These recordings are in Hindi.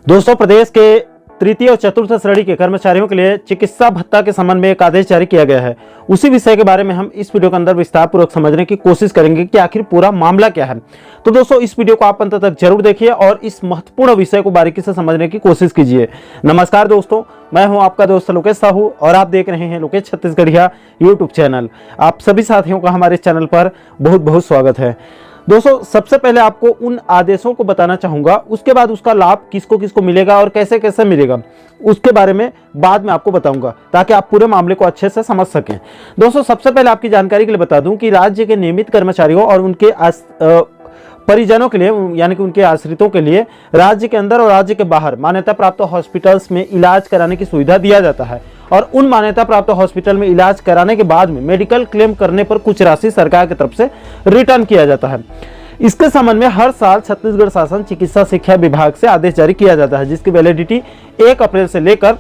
दोस्तों, प्रदेश के तृतीय और चतुर्थ श्रेणी के कर्मचारियों के लिए चिकित्सा भत्ता के संबंध में एक आदेश जारी किया गया है। उसी विषय के बारे में हम इस वीडियो के अंदर विस्तार पूर्वक समझने की कोशिश करेंगे कि आखिर पूरा मामला क्या है। तो दोस्तों, इस वीडियो को आप अंत तक जरूर देखिए और इस महत्वपूर्ण विषय को बारीकी से समझने की कोशिश कीजिए। नमस्कार दोस्तों, मैं हूं आपका दोस्त लोकेश साहू और आप देख रहे हैं लोकेश छत्तीसगढ़िया यूट्यूब चैनल। आप सभी साथियों का हमारे चैनल पर बहुत बहुत स्वागत है। दोस्तों, सबसे पहले आपको उन आदेशों को बताना चाहूंगा, उसके बाद उसका लाभ किसको किसको मिलेगा और कैसे कैसे मिलेगा उसके बारे में बाद में आपको बताऊंगा, ताकि आप पूरे मामले को अच्छे से समझ सकें। दोस्तों, सबसे पहले आपकी जानकारी के लिए बता दूं कि राज्य के नियमित कर्मचारियों और उनके परिजनों के लिए, यानी कि उनके आश्रितों के लिए राज्य के अंदर और राज्य के बाहर मान्यता प्राप्त हॉस्पिटल्स में इलाज कराने की सुविधा दिया जाता है और उन मान्यता प्राप्त हॉस्पिटल में इलाज कराने के बाद में मेडिकल क्लेम करने पर कुछ राशि सरकार की तरफ से रिटर्न किया जाता है। इसके संबंध में हर साल छत्तीसगढ़ शासन चिकित्सा शिक्षा विभाग से आदेश जारी किया जाता है, जिसकी वैलिडिटी 1 अप्रैल से लेकर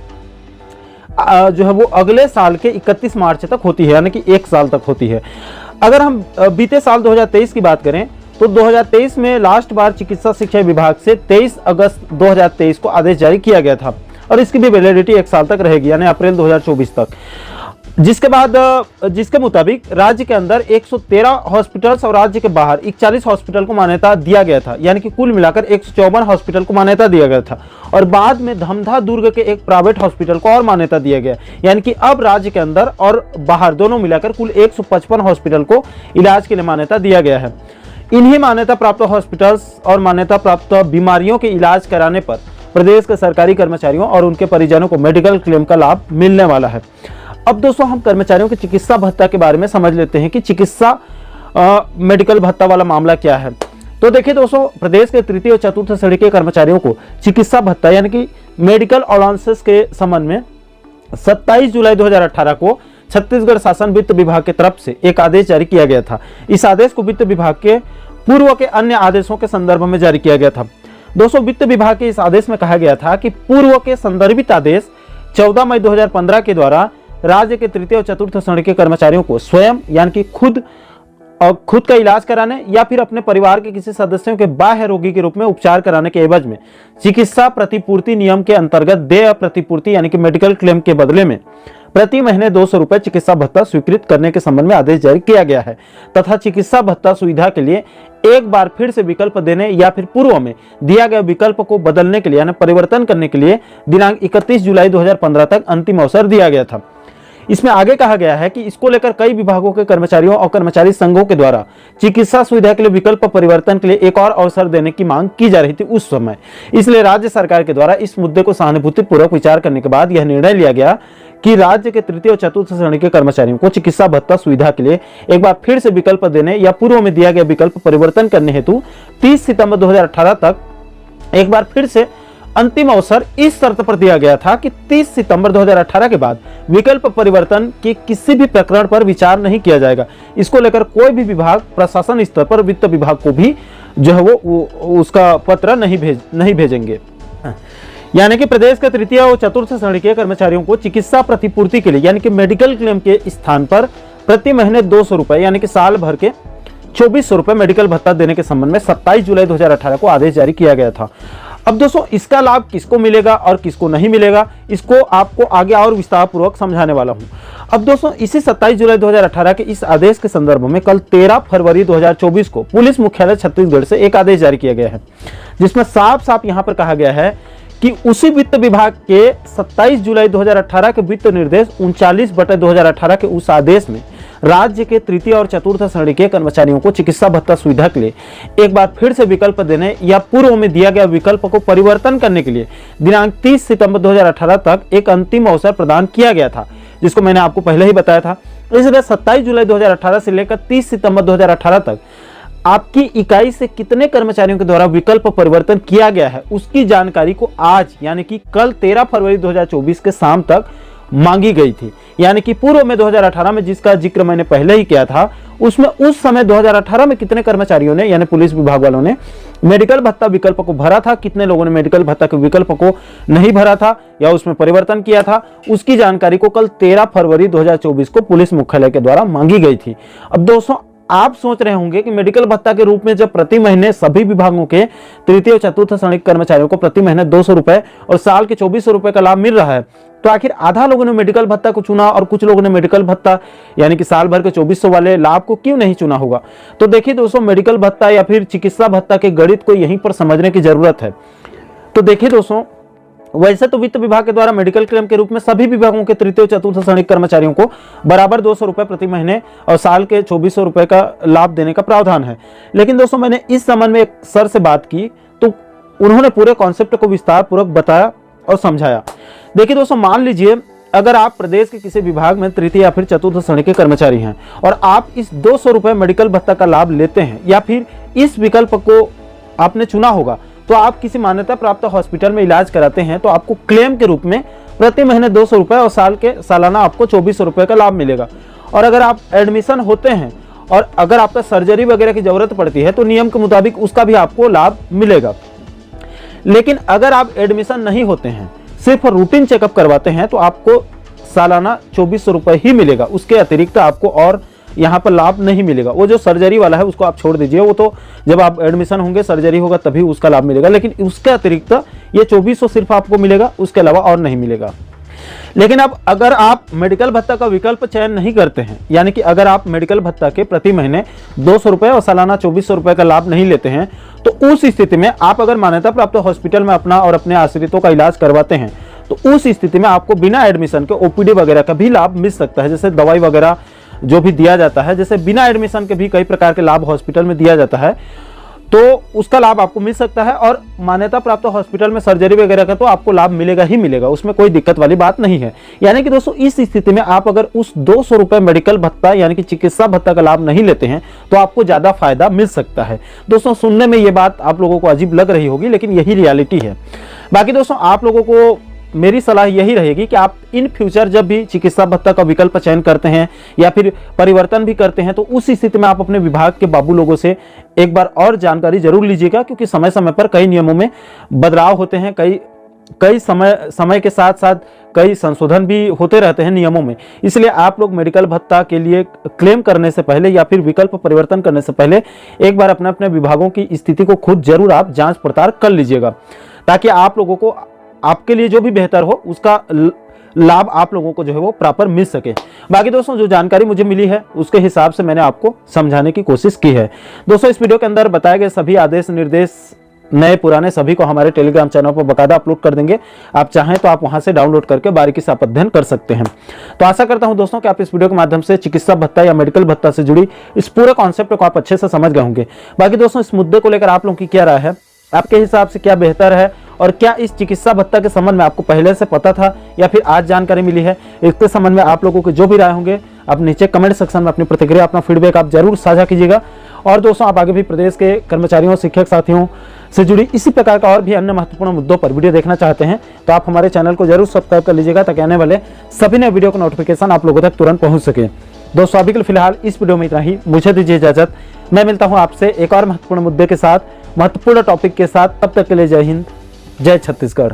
जो है वो अगले साल के 31 मार्च तक होती है, यानी कि 1 साल तक होती है। अगर हम बीते साल 2023 की बात करें तो 2023 में लास्ट बार चिकित्सा शिक्षा विभाग से 23 अगस्त 2023 को आदेश जारी किया गया था और इसकी भी वैलिडिटी 1 साल तक रहेगी, यानी अप्रैल 2024 तक। जिसके मुताबिक राज्य के अंदर 113 हॉस्पिटल्स और राज्य के बाहर 41 हॉस्पिटल को मान्यता दिया गया था, यानी कि कुल मिलाकर 154 हॉस्पिटल को मान्यता दिया गया था और बाद में धमधा दुर्ग के एक प्राइवेट हॉस्पिटल को और मान्यता दिया गया, यानी कि अब राज्य के अंदर और बाहर दोनों मिलाकर कुल 155 हॉस्पिटल को इलाज के लिए मान्यता दिया गया है। इन्हीं मान्यता प्राप्त हॉस्पिटल्स और मान्यता प्राप्त बीमारियों के इलाज कराने पर प्रदेश के सरकारी कर्मचारियों और उनके परिजनों को मेडिकल क्लेम का लाभ मिलने वाला है। अब दोस्तों, हम कर्मचारियों के चिकित्सा भत्ता के बारे में समझ लेते हैं कि चिकित्सा मेडिकल भत्ता वाला मामला क्या है। तो देखिए दोस्तों, प्रदेश के तृतीय और चतुर्थ श्रेणी के कर्मचारियों को चिकित्सा भत्ता यानी कि मेडिकल अलाउंसेस के संबंध में 27 जुलाई 2018 को छत्तीसगढ़ शासन वित्त विभाग की तरफ से एक आदेश जारी किया गया था। इस आदेश को वित्त विभाग के पूर्व के अन्य आदेशों के संदर्भ में जारी किया गया था। दोस्तों, वित्त विभाग के इस आदेश में कहा गया था कि पूर्व के संदर्भित आदेश 14 मई 2015 के द्वारा राज्य के तृतीय और चतुर्थ श्रेणी के कर्मचारियों को स्वयं यानी कि खुद का इलाज कराने या फिर अपने परिवार के किसी सदस्यों के बाह्य रोगी के रूप में उपचार कराने के एवज में चिकित्सा प्रतिपूर्ति नियम के अंतर्गत देय प्रतिपूर्ति यानी कि मेडिकल क्लेम के बदले में प्रति महीने 200 रुपए चिकित्सा भत्ता स्वीकृत करने के संबंध में आदेश जारी किया गया है तथा चिकित्सा भत्ता सुविधा के लिए एक बार फिर से विकल्प देने या फिर पूर्व में दिया गया विकल्प को बदलने के लिए यानी परिवर्तन करने के लिए दिनांक 31 जुलाई 2015 तक अंतिम अवसर दिया गया था। इसमें आगे कहा गया है कि इसको लेकर कई विभागों के कर्मचारियों और कर्मचारी संघों के द्वारा चिकित्सा सुविधा के लिए विकल्प परिवर्तन के लिए एक और अवसर देने की मांग की जा रही थी उस समय। इसलिए राज्य सरकार के द्वारा इस मुद्दे को सहानुभूति पूर्वक विचार करने के बाद यह निर्णय लिया गया कि राज्य के तृतीय और चतुर्थ श्रेणी के कर्मचारियों को चिकित्सा भत्ता सुविधा के लिए एक बार फिर से विकल्प देने या पूर्व में दिया गया विकल्प परिवर्तन करने हेतु 30 सितंबर 2018 तक एक बार फिर से अंतिम अवसर इस शर्त पर दिया गया था कि 30 सितंबर 2018 के बाद विकल्प परिवर्तन के किसी भी प्रकरण पर विचार नहीं किया जाएगा। इसको लेकर कोई भी विभाग प्रशासन स्तर पर वित्त विभाग को भी जो है वो उसका पत्र नहीं भेजेंगे। यानी कि प्रदेश के तृतीय और चतुर्थ श्रेणी के कर्मचारियों को चिकित्सा प्रतिपूर्ति के लिए यानी कि मेडिकल क्लेम के स्थान पर प्रति महीने 200 रुपए यानी कि साल भर के 2400 रुपए मेडिकल भत्ता देने के संबंध में 27 जुलाई 2018 को आदेश जारी किया गया था। अब दोस्तों, इसका लाभ किसको मिलेगा और किसको नहीं मिलेगा, इसको आपको आगे और विस्तार पूर्वक समझाने वाला हूं। अब दोस्तों, इसी 27 जुलाई 2018 के इस आदेश के संदर्भ में कल 13 फरवरी 2024 को पुलिस मुख्यालय छत्तीसगढ़ से एक आदेश जारी किया गया है, जिसमें साफ साफ यहां पर कहा गया है कि उसी वित्त विभाग के 27 जुलाई 2018 के वित्त निर्देश 39/2018 के उस आदेश में राज्य के तृतीय और चतुर्थ श्रेणी के कर्मचारियों को चिकित्सा भत्ता सुविधा के लिए एक बार फिर से विकल्प देने या पूर्व में दिया गया विकल्प को परिवर्तन करने के लिए दिनांक 30 सितंबर 2018 तक एक अंतिम अवसर प्रदान किया गया था, जिसको मैंने आपको पहले ही बताया था। इसलिए 27 जुलाई 2018 से लेकर 30 सितंबर 2018 तक आपकी इकाई से कितने कर्मचारियों के द्वारा विकल्प परिवर्तन किया गया है उसकी जानकारी को आज यानी कि कल 13 फरवरी 2024 के शाम तक मांगी गई थी। यानी कि पूर्व में 2018 में जिसका जिक्र मैंने पहले ही किया था, उसमें उस समय 2018 में कितने कर्मचारियों ने यानी पुलिस विभाग वालों ने मेडिकल भत्ता विकल्प को भरा था, कितने लोगों ने मेडिकल भत्ता के विकल्प को नहीं भरा था या उसमें परिवर्तन किया था, उसकी जानकारी को कल 13 फरवरी 2024 को पुलिस मुख्यालय के द्वारा मांगी गई थी। अब दोस्तों, आप सोच रहे होंगे कि मेडिकल भत्ता के रूप में जब प्रति महीने सभी विभागों के तृतीय और चतुर्थ श्रेणी कर्मचारियों को प्रति महीने 200 रुपए और साल के 2400 रुपए का लाभ मिल रहा है, तो आखिर आधा लोगों ने मेडिकल भत्ता को चुना और कुछ लोगों ने मेडिकल भत्ता यानी कि साल भर के 2400 वाले लाभ को क्यों नहीं चुना होगा? तो देखिए दोस्तों, मेडिकल भत्ता या फिर चिकित्सा भत्ता के गणित को यहीं पर समझने की जरूरत है। तो देखिए दोस्तों, वैसे तो वित्त विभाग के द्वारा मेडिकल क्लेम के रूप में सभी विभागों के तृतीय चतुर्थ श्रेणी कर्मचारियों को बराबर 200 रुपए प्रति महीने और साल के 2400 रुपए का लाभ देने का प्रावधान है। लेकिन दोस्तों, मैंने इस संबंध में एक सर से बात की तो उन्होंने पूरे कॉन्सेप्ट को विस्तार पूर्वक बताया और समझाया। देखिए दोस्तों, मान लीजिए अगर आप प्रदेश के किसी विभाग में तृतीय या फिर चतुर्थ श्रेणी के कर्मचारी हैं और आप इस 200 रुपए मेडिकल भत्ता का लाभ लेते हैं या फिर इस विकल्प को आपने चुना होगा, तो आप किसी मान्यता प्राप्त हॉस्पिटल में इलाज कराते हैं तो आपको क्लेम के रूप में प्रति महीने 200 रुपए और सालाना आपको 2400 रुपए का लाभ मिलेगा। और अगर आप एडमिशन होते हैं और अगर आपका सर्जरी वगैरह की जरूरत पड़ती है तो नियम के मुताबिक उसका भी आपको लाभ मिलेगा। लेकिन अगर आप एडमिशन नहीं होते हैं, सिर्फ रूटीन चेकअप करवाते हैं, तो आपको सालाना 2400 रुपए ही मिलेगा। उसके अतिरिक्त आपको और यहाँ पर लाभ नहीं मिलेगा। वो जो सर्जरी वाला है उसको आप छोड़ दीजिए, वो तो जब आप एडमिशन होंगे सर्जरी होगा तभी उसका लाभ मिलेगा। लेकिन उसके अतिरिक्त ये 2400 सिर्फ आपको मिलेगा, उसके अलावा और नहीं मिलेगा। लेकिन अब अगर आप मेडिकल भत्ता का विकल्प चयन नहीं करते हैं, यानी कि अगर आप मेडिकल भत्ता के प्रति महीने 200 रुपए और सालाना 2400 रुपए का लाभ नहीं लेते हैं, तो उस स्थिति में आप अगर मान्यता प्राप्त हॉस्पिटल में अपना और अपने आश्रितों का इलाज करवाते हैं तो उस स्थिति में आपको बिना एडमिशन के ओपीडी वगैरह का भी लाभ मिल सकता है। जैसे दवाई वगैरह जो भी दिया जाता है, जैसे बिना एडमिशन के भी कई प्रकार के लाभ हॉस्पिटल में दिया जाता है, तो उसका लाभ आपको मिल सकता है। और मान्यता प्राप्त हॉस्पिटल में सर्जरी वगैरह का तो आपको लाभ मिलेगा ही मिलेगा, उसमें कोई दिक्कत वाली बात नहीं है। यानी कि दोस्तों, इस स्थिति में आप अगर उस 200 रुपए मेडिकल भत्ता यानी कि चिकित्सा भत्ता का लाभ नहीं लेते हैं तो आपको ज्यादा फायदा मिल सकता है। दोस्तों, सुनने में ये बात आप लोगों को अजीब लग रही होगी, लेकिन यही रियलिटी है। बाकी दोस्तों, आप लोगों को मेरी सलाह यही रहेगी कि आप इन फ्यूचर जब भी चिकित्सा भत्ता का विकल्प चयन करते हैं या फिर परिवर्तन भी करते हैं, तो उस स्थिति में आप अपने विभाग के बाबू लोगों से एक बार और जानकारी जरूर लीजिएगा, क्योंकि समय समय पर कई नियमों में बदलाव होते हैं, कई समय के साथ साथ कई संशोधन भी होते रहते हैं नियमों में। इसलिए आप लोग मेडिकल भत्ता के लिए क्लेम करने से पहले या फिर विकल्प परिवर्तन करने से पहले एक बार अपने अपने विभागों की स्थिति को खुद जरूर आप जांच पड़ताल कर लीजिएगा, ताकि आप लोगों को आपके लिए जो भी बेहतर हो उसका लाभ आप लोगों को जो है वो प्रॉपर मिल सके। बाकी दोस्तों, जो जानकारी मुझे मिली है उसके हिसाब से मैंने आपको समझाने की कोशिश की है। दोस्तों, इस वीडियो के अंदर बताए गए सभी आदेश निर्देश नए पुराने सभी को हमारे टेलीग्राम चैनल पर बकायदा अपलोड कर देंगे। आप चाहें तो आप वहां से डाउनलोड करके बारीकी से आप अध्ययन कर सकते हैं। तो आशा करता हूं दोस्तों कि आप इस वीडियो के माध्यम से चिकित्सा भत्ता या मेडिकल भत्ता से जुड़ी इस पूरे कॉन्सेप्ट को आप अच्छे से समझ गए होंगे। बाकी दोस्तों, इस मुद्दे को लेकर आप लोगों की क्या राय है? आपके हिसाब से क्या बेहतर है और क्या इस चिकित्सा भत्ता के संबंध में आपको पहले से पता था या फिर आज जानकारी मिली है? इसके संबंध में आप लोगों के जो भी राय होंगे आप नीचे कमेंट सेक्शन में अपनी प्रतिक्रिया, अपना फीडबैक आप जरूर साझा कीजिएगा। और दोस्तों, आप आगे भी प्रदेश के कर्मचारियों, शिक्षक साथियों से जुड़ी इसी प्रकार का और भी अन्य महत्वपूर्ण मुद्दों पर वीडियो देखना चाहते हैं तो आप हमारे चैनल को जरूर सब्सक्राइब कर लीजिएगा, ताकि आने वाले सभी नए वीडियो का नोटिफिकेशन आप लोगों तक तुरंत पहुंच सके। दोस्तों, अभी के लिए फिलहाल इस वीडियो में इतना ही। मुझे दीजिए इजाजत। मैं मिलता हूं आपसे एक और महत्वपूर्ण मुद्दे के साथ, महत्वपूर्ण टॉपिक के साथ। तब तक के लिए जय हिंद, जय छत्तीसगढ़।